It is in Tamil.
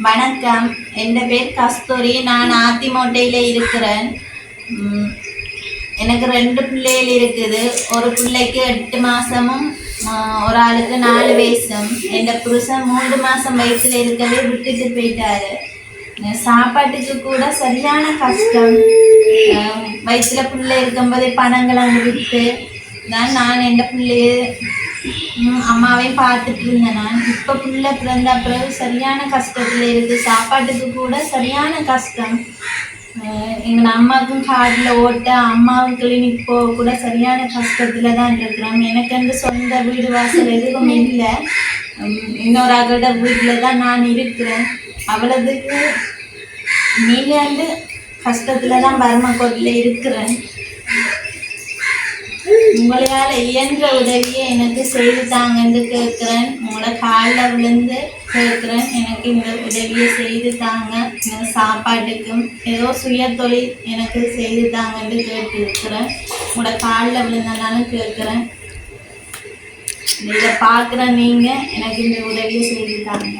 வணக்கம், என் பேர் கஸ்தூரி. நான் ஆத்திமோட்டையில் இருக்கிறேன். எனக்கு 2 பிள்ளைகள் இருக்குது. ஒரு பிள்ளைக்கு 8 மாதமும் ஒரு ஆளுக்கு 4 வயசும். என் புருஷன் 3 மாதம் வயசில் இருக்கவே விட்டுட்டு போயிட்டாரு. சாப்பாட்டுக்கு கூட சரியான கஷ்டம். வயிற்றுல பிள்ளை இருக்கும்போதே பணங்களை விட்டு தான் நான் என் பிள்ளைய அம்மாவையும் பார்த்துட்டு இருந்தேன். நான் இப்போ பிள்ளை பிறந்த பிறகு சரியான கஷ்டத்தில் இருக்குது. சாப்பாட்டுக்கு கூட சரியான கஷ்டம். எங்கள் அம்மாவுக்கும் காட்டில் ஓட்ட, அம்மாவும் கிளினிக் போக கூட சரியான கஷ்டத்தில் தான் இருக்கிறோம். எனக்கு வந்து சொந்த வீடு வாசல் எதுவும் இல்லை. இன்னொரு அகட வீட்டில் தான் நான் இருக்கிறேன். அவ்வளோதுக்கு நீங்கள் வந்து கஷ்டத்தில் தான் பரமக்கோட்டில் இருக்கிறேன். உங்களால் இயன்ற உதவியை எனக்கு செய்து தாங்கன்னு கேட்குறேன். உங்களோட காலில் விழுந்து கேட்குறேன், எனக்கு இந்த உதவியை செய்து தாங்க. எனக்கு சாப்பாட்டுக்கும் ஏதோ சுய தொழில் எனக்கு செய்து தாங்கன்னு கேட்டுருக்கிறேன். உங்களோட காலில் விழுந்தனாலும் கேட்குறேன். இதை பார்க்குற நீங்கள் எனக்கு இந்த உதவியை செய்து தாங்க.